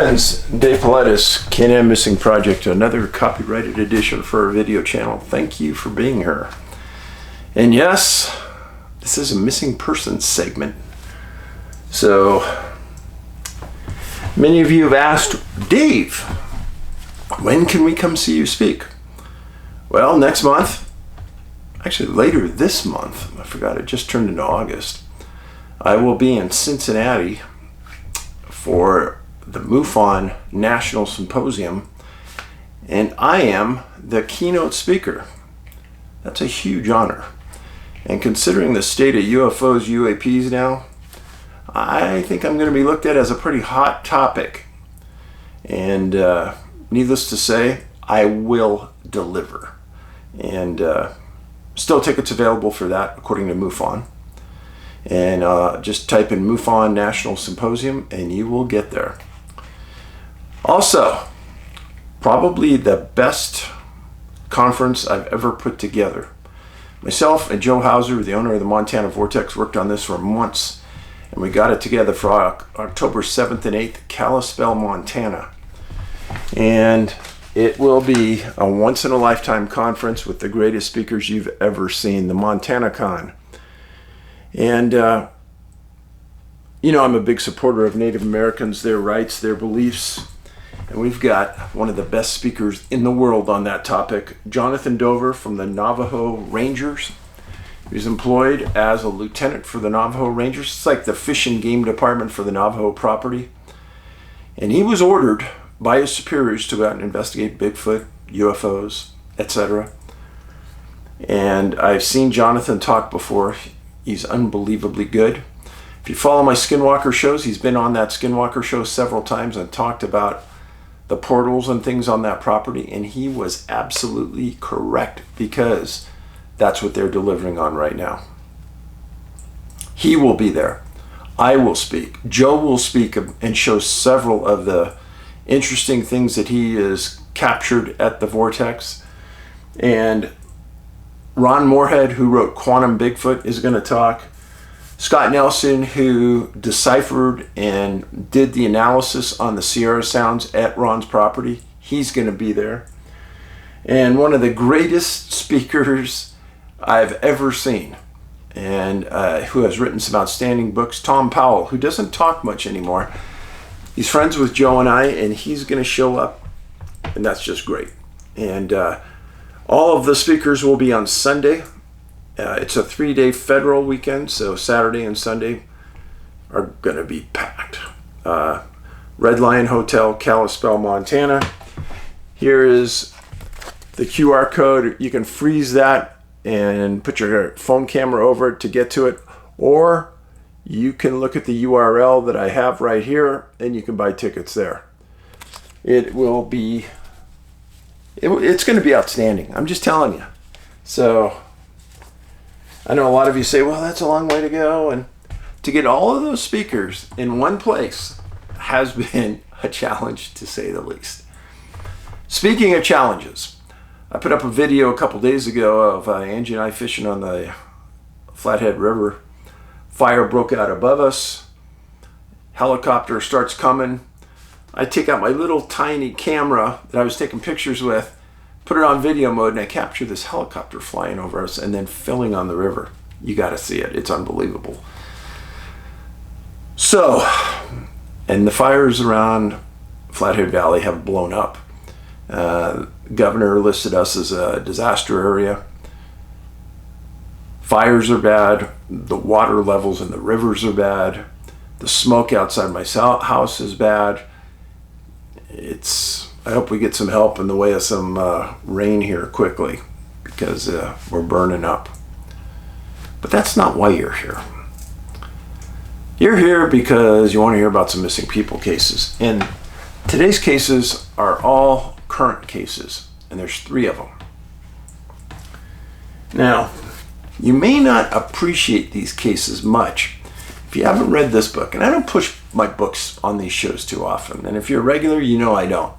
Friends, Dave Paulides, Can-Am Missing Project, another copyrighted edition for our video channel. Thank you for being here. And yes, this is a missing persons segment. So, many of you have asked, Dave, when can we come see you speak? Well, next month, actually later this month, I forgot it just turned into August, I will be in Cincinnati for the MUFON National Symposium, and I am the keynote speaker. That's a huge honor. And considering the state of UFOs, UAPs now, I think I'm going to be looked at as a pretty hot topic. And needless to say, I will deliver. And still tickets available for that, according to MUFON. And just type in MUFON National Symposium and you will get there. Also, probably the best conference I've ever put together. Myself and Joe Hauser, the owner of the Montana Vortex, worked on this for months, and we got it together for October 7th and 8th, Kalispell, Montana. And it will be a once-in-a-lifetime conference with the greatest speakers you've ever seen, the Montana Con. And, you know, I'm a big supporter of Native Americans, their rights, their beliefs. And we've got one of the best speakers in the world on that topic, Jonathan Dover from the Navajo Rangers. He's employed as a lieutenant for the Navajo Rangers. It's like the fish and game department for the Navajo property. And he was ordered by his superiors to go out and investigate Bigfoot, UFOs, etc. And I've seen Jonathan talk before. He's unbelievably good. If you follow my Skinwalker shows, he's been on that Skinwalker show several times and talked about the portals and things on that property, and he was absolutely correct because that's what they're delivering on right now. He will be there. I will speak. Joe will speak and show several of the interesting things that he has captured at the Vortex. And Ron Moorhead, who wrote Quantum Bigfoot, is going to talk. Scott Nelson, who deciphered and did the analysis on the Sierra Sounds at Ron's property, he's going to be there. And one of the greatest speakers I've ever seen, and who has written some outstanding books, Tom Powell, who doesn't talk much anymore. He's friends with Joe and I, and he's going to show up, and that's just great. And all of the speakers will be on Sunday. It's a 3-day federal weekend, so Saturday and Sunday are going to be packed. Red Lion Hotel, Kalispell, Montana. Here is the QR code. You can freeze that and put your phone camera over it to get to it, or you can look at the URL that I have right here and you can buy tickets there. It will be, it's going to be outstanding. I'm just telling you. So I know a lot of you say, well, that's a long way to go. And to get all of those speakers in one place has been a challenge, to say the least. Speaking of challenges, I put up a video a couple days ago of Angie and I fishing on the Flathead River. Fire broke out above us. Helicopter starts coming. I take out my little tiny camera that I was taking pictures with, put it on video mode, and I capture this helicopter flying over us and then filling on the river. You got to see it. It's unbelievable. So, and the fires around Flathead Valley have blown up. Governor listed us as a disaster area. Fires are bad. The water levels in the rivers are bad. The smoke outside my house is bad. I hope we get some help in the way of some rain here quickly, because we're burning up. But that's not why you're here. You're here because you want to hear about some missing people cases. And today's cases are all current cases, and there's 3 of them. Now, you may not appreciate these cases much if you haven't read this book. And I don't push my books on these shows too often. And if you're a regular, you know I don't.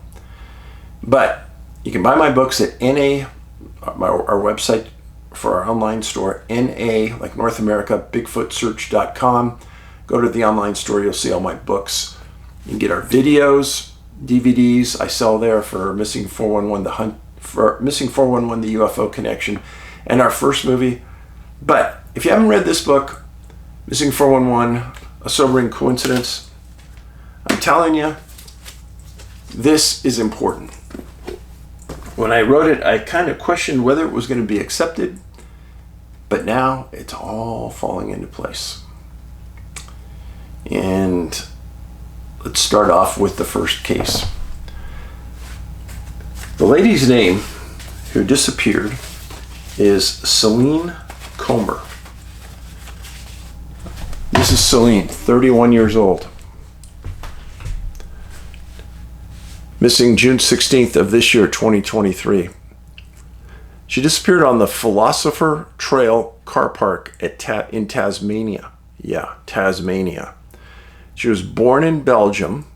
But you can buy my books at our website for our online store, NA, like North America, BigfootSearch.com. Go to the online store, you'll see all my books. You can get our videos. DVDs I sell there for Missing 411, the Hunt for Missing 411, the UFO Connection, and our first movie. But if you haven't read this book, Missing 411, A Sobering Coincidence, I'm telling you, this is important. When I wrote it, I kind of questioned whether it was going to be accepted, but now it's all falling into place. And let's start off with the first case. The lady's name who disappeared is Celine Comer. This is Celine, 31 years old. Missing June 16th of this year, 2023. She disappeared on the Philosopher Trail car park in Tasmania. Yeah, Tasmania. She was born in Belgium.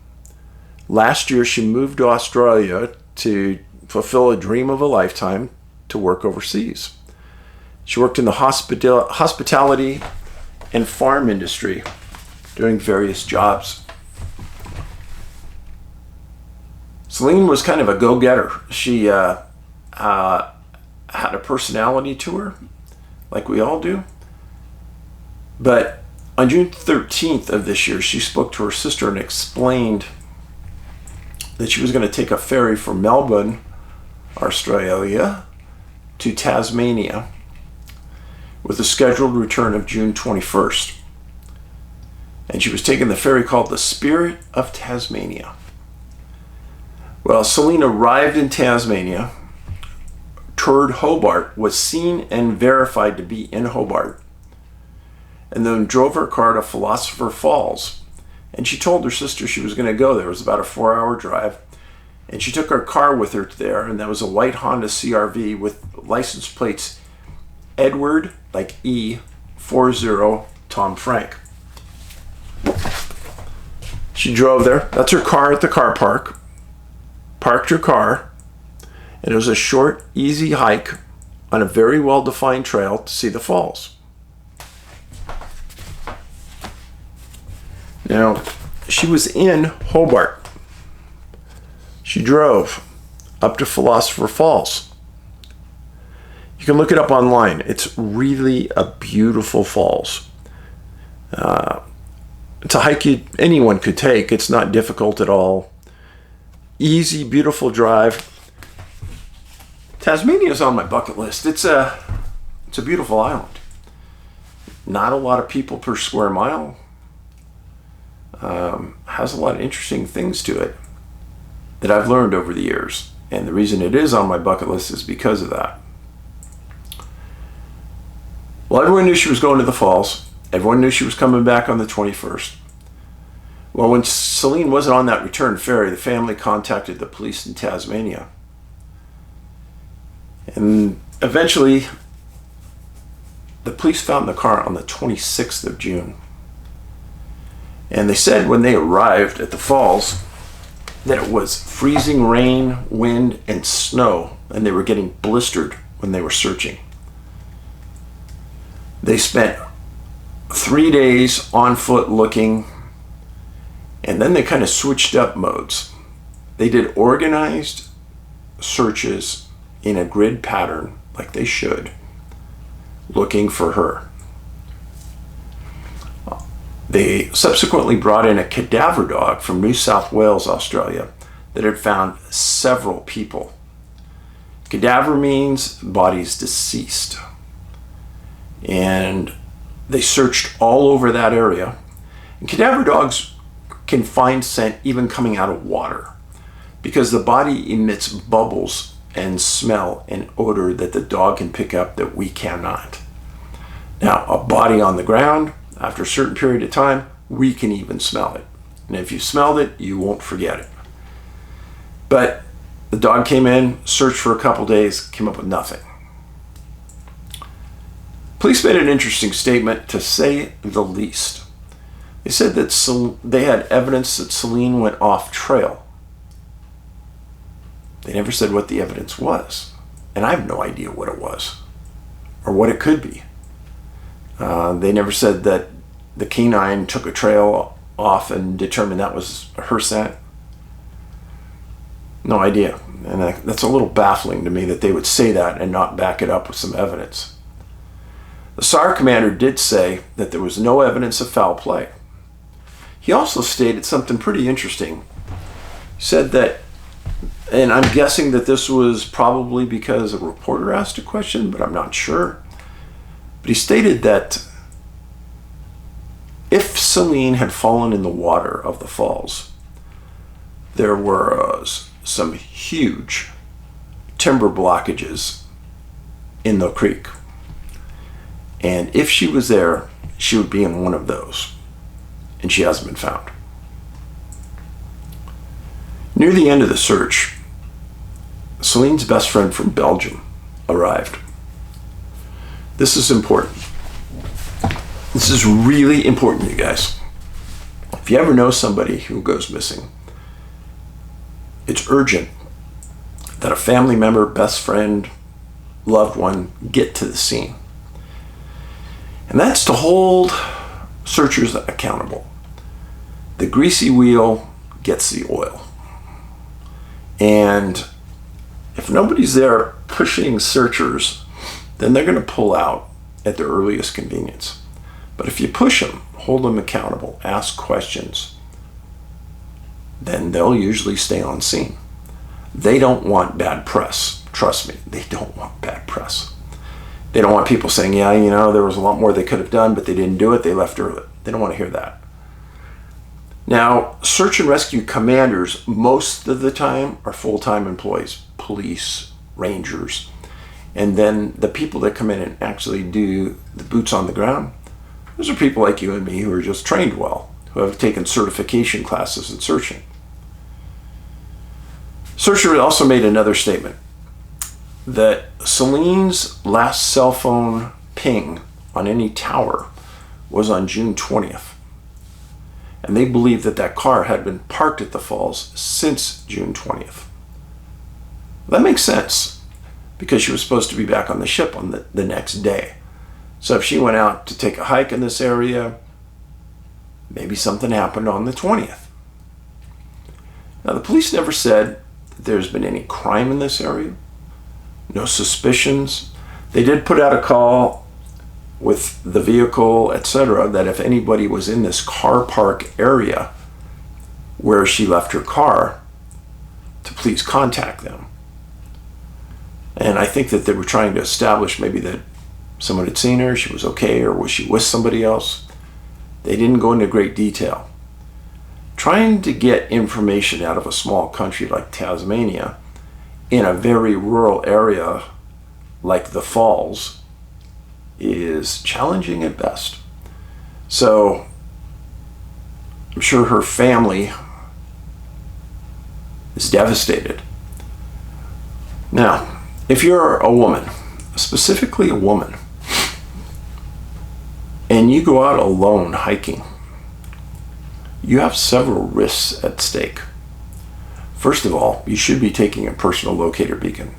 Last year, she moved to Australia to fulfill a dream of a lifetime, to work overseas. She worked in the hospitality and farm industry, doing various jobs. Celine was kind of a go-getter. She had a personality to her, like we all do. But on June 13th of this year, she spoke to her sister and explained that she was going to take a ferry from Melbourne, Australia, to Tasmania with a scheduled return of June 21st. And she was taking the ferry called the Spirit of Tasmania. Well, Celine arrived in Tasmania, toured Hobart, was seen and verified to be in Hobart, and then drove her car to Philosopher Falls. And she told her sister she was going to go there. It was about a 4-hour drive. And she took her car with her there, and that was a white Honda CR-V with license plates Edward, like E, 40, Tom Frank. She drove there. That's her car at the car park. Parked her car, and it was a short, easy hike on a very well-defined trail to see the falls. Now, she was in Hobart. She drove up to Philosopher Falls. You can look it up online. It's really a beautiful falls. It's a hike anyone could take. It's not difficult at all. Easy, beautiful drive. Tasmania is on my bucket list. It's a beautiful island. Not a lot of people per square mile. Has a lot of interesting things to it that I've learned over the years. And the reason it is on my bucket list is because of that. Well, everyone knew she was going to the falls. Everyone knew she was coming back on the 21st. Well, when Celine wasn't on that return ferry, the family contacted the police in Tasmania. And eventually, the police found the car on the 26th of June. And they said when they arrived at the falls that it was freezing rain, wind, and snow, and they were getting blistered when they were searching. They spent 3 days on foot looking, and then they kind of switched up modes. They did organized searches in a grid pattern, like they should, looking for her. They subsequently brought in a cadaver dog from New South Wales, Australia, that had found several people. Cadaver means bodies deceased. And they searched all over that area. And cadaver dogs can find scent even coming out of water, because the body emits bubbles and smell and odor that the dog can pick up that we cannot. Now, a body on the ground, after a certain period of time, we can even smell it. And if you smelled it, you won't forget it. But the dog came in, searched for a couple days, came up with nothing. Police made an interesting statement, to say the least. They said that they had evidence that Celine went off trail. They never said what the evidence was. And I have no idea what it was or what it could be. They never said that the canine took a trail off and determined that was her scent. No idea. And that's a little baffling to me that they would say that and not back it up with some evidence. The SAR commander did say that there was no evidence of foul play. He also stated something pretty interesting. He said that, and I'm guessing that this was probably because a reporter asked a question, but I'm not sure. But he stated that if Celine had fallen in the water of the falls, there were some huge timber blockages in the creek. And if she was there, she would be in one of those. And she hasn't been found. Near the end of the search, Celine's best friend from Belgium arrived. This is important. This is really important, you guys. If you ever know somebody who goes missing, it's urgent that a family member, best friend, loved one get to the scene. And that's to hold searchers accountable. The greasy wheel gets the oil. And if nobody's there pushing searchers, then they're going to pull out at their earliest convenience. But if you push them, hold them accountable, ask questions, then they'll usually stay on scene. They don't want bad press. Trust me, they don't want bad press. They don't want people saying, yeah, you know, there was a lot more they could have done, but they didn't do it, they left early. They don't want to hear that. Now, search and rescue commanders, most of the time, are full-time employees, police, rangers. And then the people that come in and actually do the boots on the ground, those are people like you and me who are just trained well, who have taken certification classes in searching. Searcher also made another statement that Celine's last cell phone ping on any tower was on June 20th. And they believe that that car had been parked at the falls since June 20th. That makes sense because she was supposed to be back on the ship on the next day. So if she went out to take a hike in this area, maybe something happened on the 20th. Now, the police never said that there's been any crime in this area, no suspicions. They did put out a call with the vehicle, etc., that if anybody was in this car park area where she left her car, to please contact them. And I think that they were trying to establish maybe that someone had seen her, she was okay, or was she with somebody else? They didn't go into great detail. Trying to get information out of a small country like Tasmania in a very rural area like the Falls is challenging at best. So I'm sure her family is devastated. Now, if you're a woman, specifically a woman, and you go out alone hiking, you have several risks at stake. First of all, you should be taking a personal locator beacon.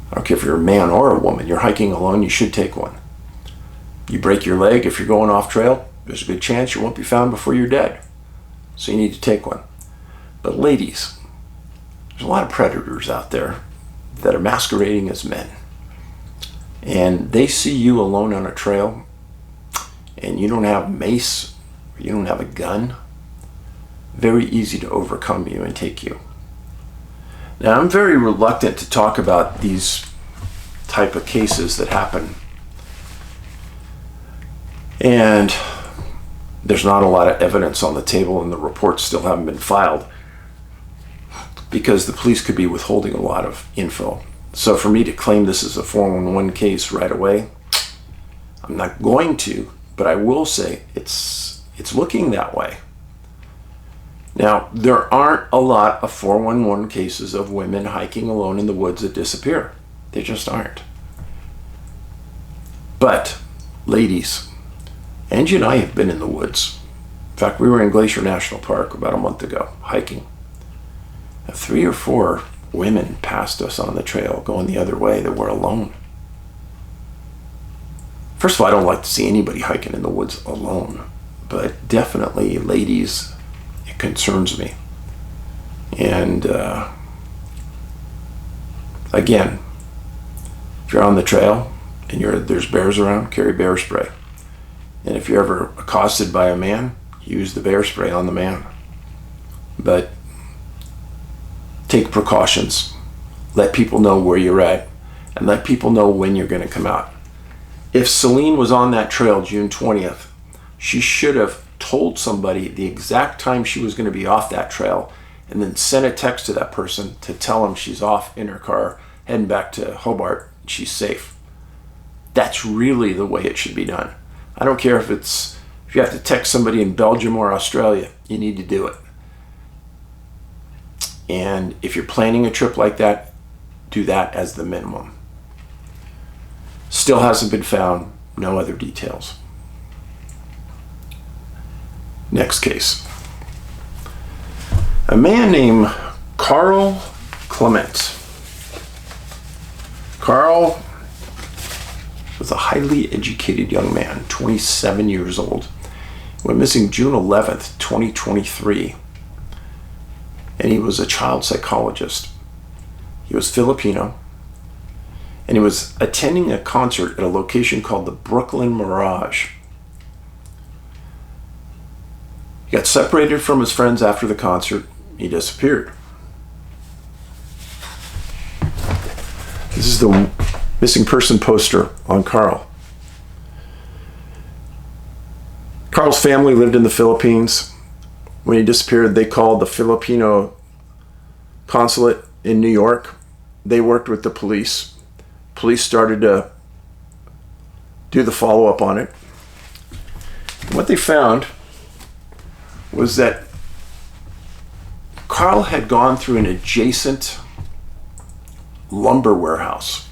I don't care if you're a man or a woman, you're hiking alone, you should take one. You break your leg, if you're going off trail, there's a good chance you won't be found before you're dead. So you need to take one. But ladies, there's a lot of predators out there that are masquerading as men. And they see you alone on a trail, and you don't have mace, you don't have a gun, very easy to overcome you and take you. Now, I'm very reluctant to talk about these type of cases that happen. And there's not a lot of evidence on the table, and the reports still haven't been filed because the police could be withholding a lot of info. So for me to claim this is a 411 case right away, I'm not going to, but I will say it's looking that way. Now, there aren't a lot of 411 cases of women hiking alone in the woods that disappear. They just aren't. But, ladies, Angie and I have been in the woods. In fact, we were in Glacier National Park about a month ago, hiking. 3 or 4 women passed us on the trail going the other way that were alone. First of all, I don't like to see anybody hiking in the woods alone, but definitely, ladies, it concerns me. And Again, if you're on the trail and there's bears around, carry bear spray. And if you're ever accosted by a man, use the bear spray on the man. But take precautions. Let people know where you're at, and let people know when you're going to come out. If Celine was on that trail June 20th, she should have told somebody the exact time she was going to be off that trail, and then sent a text to that person to tell them she's off in her car, heading back to Hobart, she's safe. That's really the way it should be done. I don't care if you have to text somebody in Belgium or Australia, you need to do it. And if you're planning a trip like that, do that as the minimum. Still hasn't been found, no other details. Next case. A man named Karl Clemente. Karl was a highly educated young man, 27 years old. Went missing June 11th, 2023. And he was a child psychologist. He was Filipino. And he was attending a concert at a location called the Brooklyn Mirage. He got separated from his friends after the concert. He disappeared. This is the missing person poster on Karl. Karl's family lived in the Philippines. When he disappeared, they called the Filipino consulate in New York. They worked with the police. Police started to do the follow-up on it. And what they found was that Karl had gone through an adjacent lumber warehouse.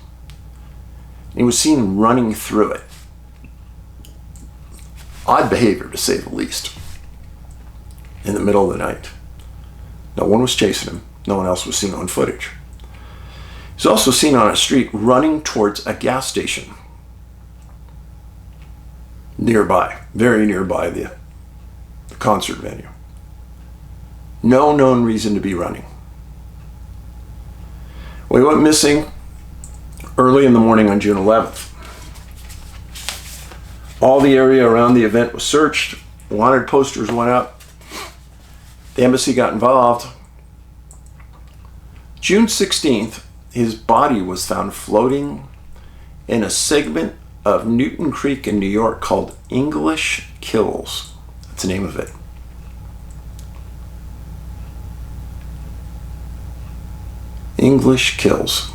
He was seen running through it. Odd behavior, to say the least. In the middle of the night. No one was chasing him. No one else was seen on footage. He's also seen on a street running towards a gas station. Nearby, very nearby the concert venue. No known reason to be running. Well, he went missing early in the morning on June 11th. All the area around the event was searched. Wanted posters went up. The embassy got involved. June 16th, his body was found floating in a segment of Newton Creek in New York called English Kills. That's the name of it. English Kills.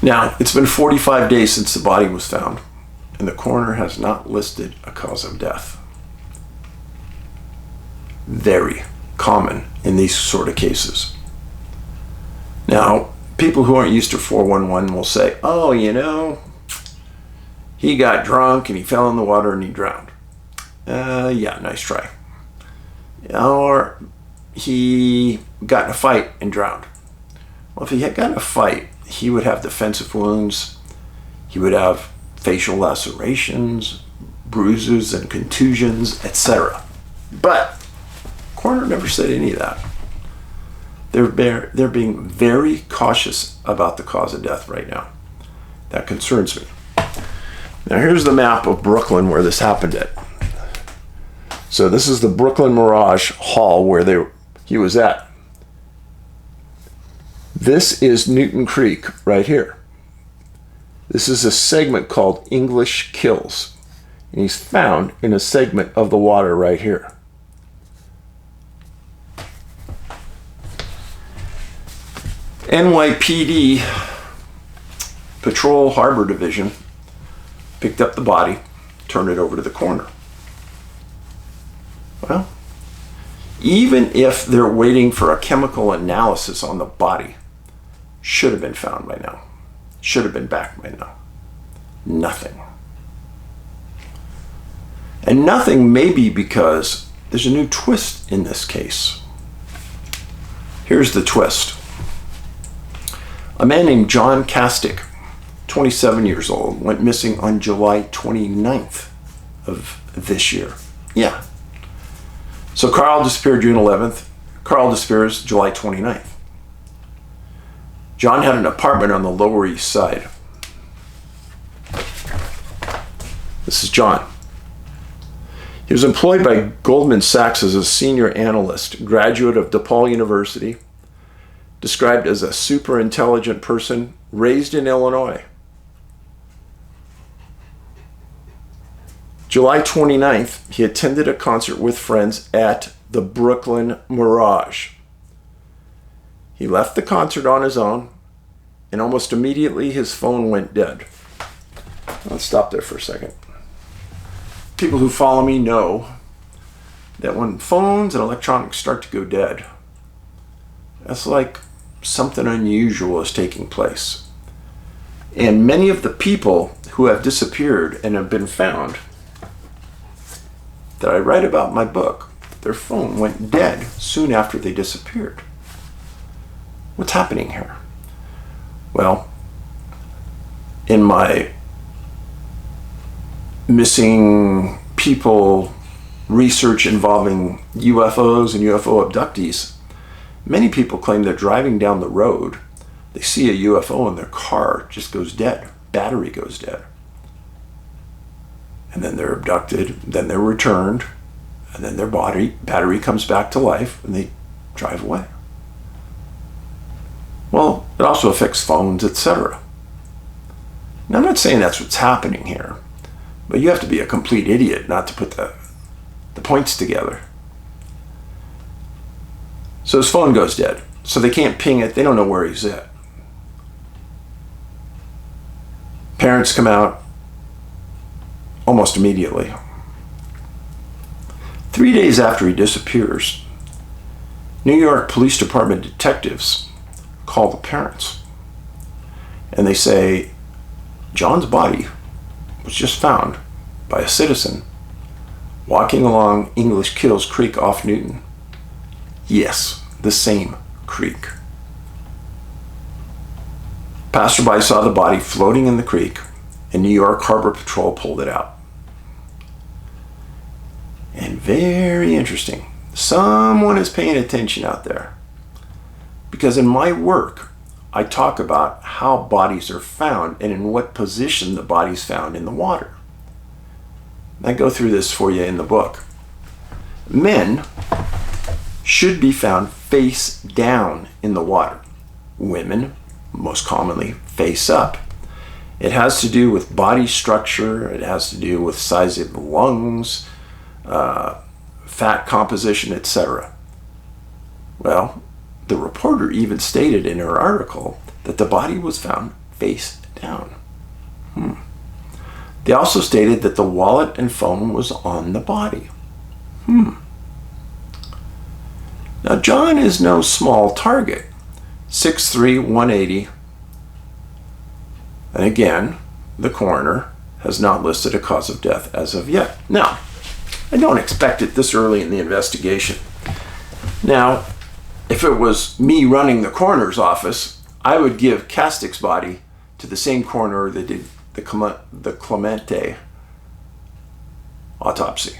Now, it's been 45 days since the body was found, and the coroner has not listed a cause of death. Very common in these sort of cases. Now, people who aren't used to 411 will say, oh, you know, he got drunk and he fell in the water and he drowned. Yeah, nice try. Or he got in a fight and drowned. Well, if he had gotten in a fight, he would have defensive wounds. He would have facial lacerations, bruises and contusions, etc. But coroner never said any of that. They're being very cautious about the cause of death right now. That concerns me. Now here's the map of Brooklyn where this happened at. So this is the Brooklyn Mirage Hall where he was at. This is Newton Creek right here. This is a segment called English Kills. And he's found in a segment of the water right here. NYPD Patrol Harbor Division picked up the body, turned it over to the coroner. Well, even if they're waiting for a chemical analysis on the body, should have been found by now. Should have been back by now. Nothing. And nothing maybe because there's a new twist in this case. Here's the twist. A man named John Casyic, 27 years old, went missing on July 29th of this year. Yeah. So Karl disappeared June 11th. Karl disappears July 29th. John had an apartment on the Lower East Side. This is John. He was employed by Goldman Sachs as a senior analyst, graduate of DePaul University, described as a super intelligent person, raised in Illinois. July 29th, he attended a concert with friends at the Brooklyn Mirage. He left the concert on his own, and almost immediately his phone went dead. Let's stop there for a second. People who follow me know that when phones and electronics start to go dead, that's like something unusual is taking place. And many of the people who have disappeared and have been found that I write about in my book, their phone went dead soon after they disappeared. What's happening here? Well, in my missing people research involving UFOs and UFO abductees, many people claim they're driving down the road, they see a UFO and their car just goes dead, battery goes dead. And then they're abducted, then they're returned, and then their battery comes back to life and they drive away. Well, it also affects phones, etc. Now, I'm not saying that's what's happening here, but you have to be a complete idiot not to put the points together. So his phone goes dead, so they can't ping it, they don't know where he's at. Parents come out almost immediately. 3 days after he disappears, New York Police Department detectives call the parents and they say John's body was just found by a citizen walking along English Kills Creek off Newton. Yes, the same creek. Passerby saw the body floating in the creek and New York Harbor Patrol pulled it out. And very interesting, someone is paying attention out there. Because in my work, I talk about how bodies are found and in what position the body's found in the water. I go through this for you in the book. Men should be found face down in the water. Women, most commonly, face up. It has to do with body structure, it has to do with size of the lungs, fat composition, etc. Well, the reporter even stated in her article that the body was found face down. They also stated that the wallet and phone was on the body. Now, John is no small target, 6'3", 180. And again, the coroner has not listed a cause of death as of yet. Now, I don't expect it this early in the investigation. Now, if it was me running the coroner's office, I would give Casyic's body to the same coroner that did the Clemente autopsy.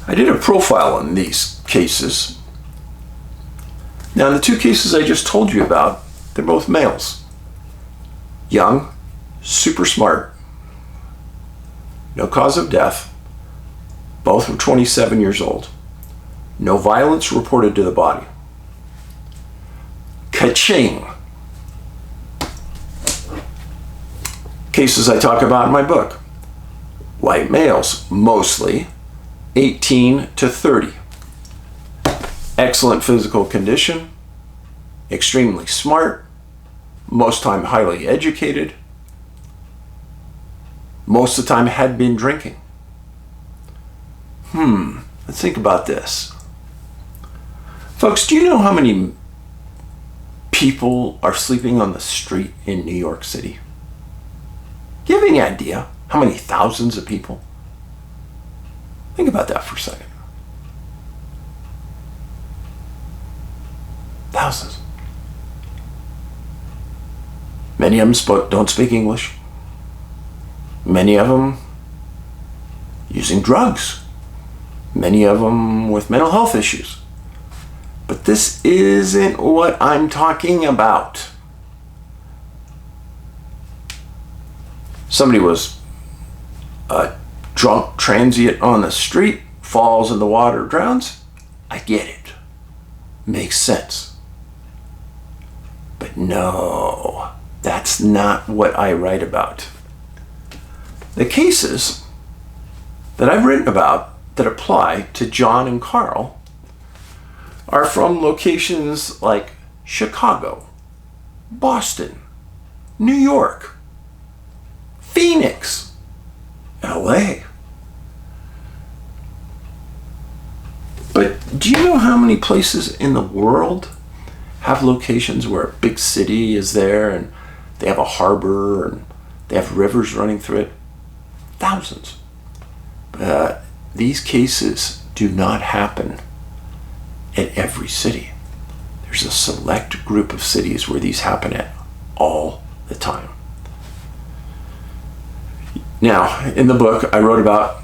I did a profile on these cases. Now, in the two cases I just told you about, they're both males. Young, super smart, no cause of death, both were 27 years old. No violence reported to the body. Ka-ching! Cases I talk about in my book. White males, mostly 18 to 30. Excellent physical condition, extremely smart, most time highly educated, most of the time had been drinking. Let's think about this. Folks, do you know how many people are sleeping on the street in New York City? Do you have any idea how many thousands of people? Think about that for a second. Thousands. Many of them don't speak English. Many of them using drugs. Many of them with mental health issues. But this isn't what I'm talking about. Somebody was a drunk transient on the street, falls in the water, drowns. I get it. Makes sense. But no, that's not what I write about. The cases that I've written about that apply to John and Karl are from locations like Chicago, Boston, New York, Phoenix, LA. But do you know how many places in the world have locations where a big city is there and they have a harbor and they have rivers running through it? Thousands. But these cases do not happen at every city. There's a select group of cities where these happen at all the time. Now, in the book, I wrote about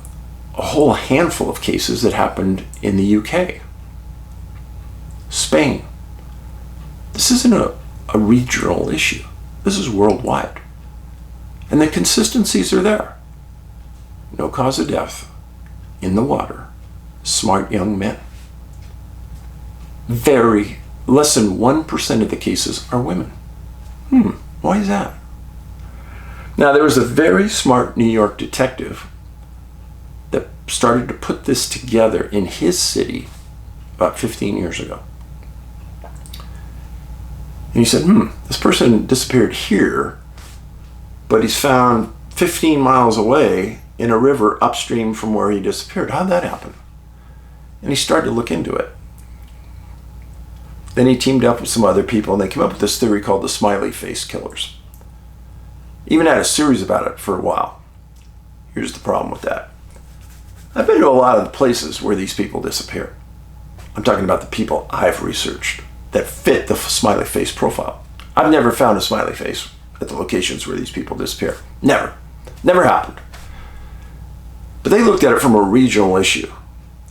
a whole handful of cases that happened in the UK, Spain. This isn't a regional issue. This is worldwide. And the consistencies are there. No cause of death, in the water, smart young men. Less than 1% of the cases are women. Why is that? Now, there was a very smart New York detective that started to put this together in his city about 15 years ago. And he said, this person disappeared here, but he's found 15 miles away in a river upstream from where he disappeared. How'd that happen? And he started to look into it. Then he teamed up with some other people and they came up with this theory called the smiley face killers. Even had a series about it for a while. Here's the problem with that. I've been to a lot of the places where these people disappear. I'm talking about the people I've researched that fit the smiley face profile. I've never found a smiley face at the locations where these people disappear. Never. Never happened. But they looked at it from a regional issue.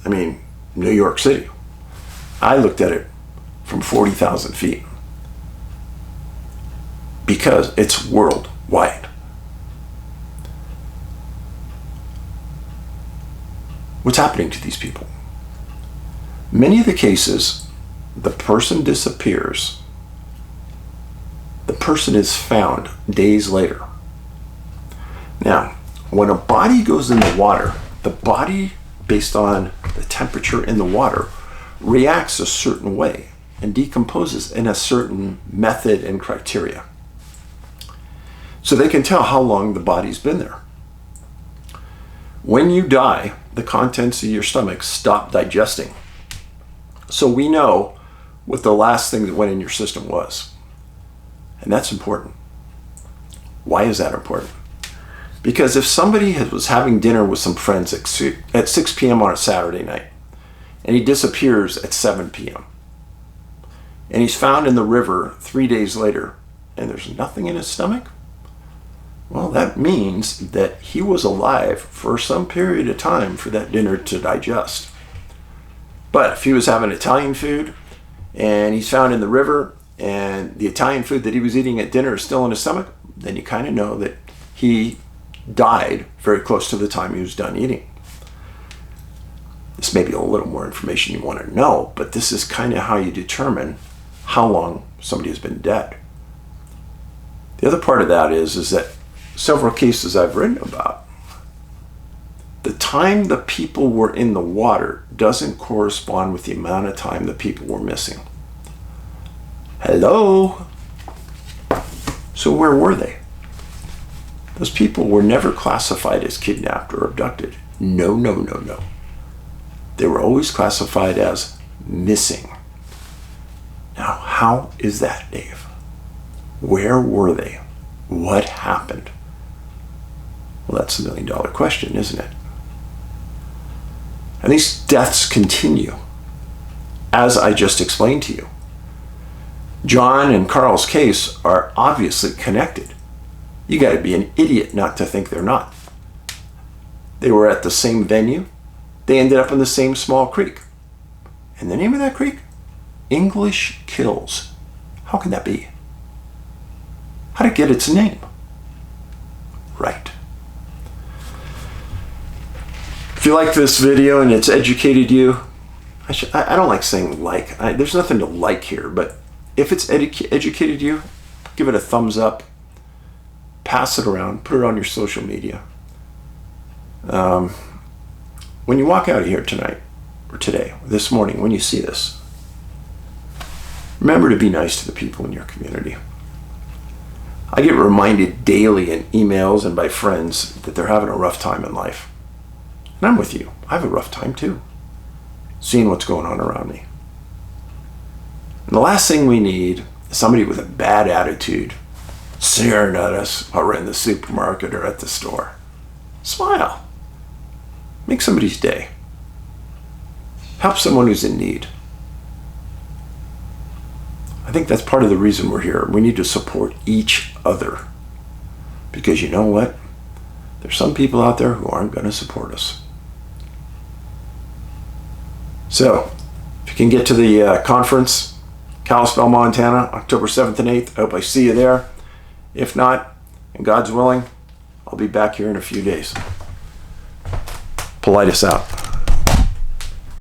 I mean, New York City. I looked at it from 40,000 feet because it's worldwide. What's happening to these people? Many of the cases, the person disappears. The person is found days later. Now, when a body goes in the water, the body, based on the temperature in the water, reacts a certain way and decomposes in a certain method and criteria. So they can tell how long the body's been there. When you die, the contents of your stomach stop digesting. So we know what the last thing that went in your system was. And that's important. Why is that important? Because if somebody was having dinner with some friends at 6 p.m. on a Saturday night, and he disappears at 7 p.m., and he's found in the river 3 days later, and there's nothing in his stomach, well, that means that he was alive for some period of time for that dinner to digest. But if he was having Italian food, and he's found in the river, and the Italian food that he was eating at dinner is still in his stomach, then you kind of know that he died very close to the time he was done eating. This may be a little more information you want to know, but this is kind of how you determine how long somebody has been dead. The other part of that is that several cases I've written about, the time the people were in the water doesn't correspond with the amount of time the people were missing. Hello? So where were they? Those people were never classified as kidnapped or abducted. No. They were always classified as missing. Now, how is that, Dave? Where were they? What happened? Well, that's the million-dollar question, isn't it? And these deaths continue, as I just explained to you. John and Karl's case are obviously connected. You got to be an idiot not to think they're not. They were at the same venue. They ended up in the same small creek. And the name of that creek? English kills. How can that be? How did it get its name? Right. If you like this video and it's educated you, I don't like saying like. There's nothing to like here, but if it's educated you, give it a thumbs up, pass it around, put it on your social media. When you walk out of here tonight, or today, or this morning, when you see this, remember to be nice to the people in your community. I get reminded daily in emails and by friends that they're having a rough time in life. And I'm with you. I have a rough time too, seeing what's going on around me. And the last thing we need is somebody with a bad attitude staring at us while we're in the supermarket or at the store. Smile. Make somebody's day. Help someone who's in need. I think that's part of the reason we're here. We need to support each other. Because you know what? There's some people out there who aren't going to support us. So, if you can get to the conference, Kalispell, Montana, October 7th and 8th, I hope I see you there. If not, and God's willing, I'll be back here in a few days. Paulides out.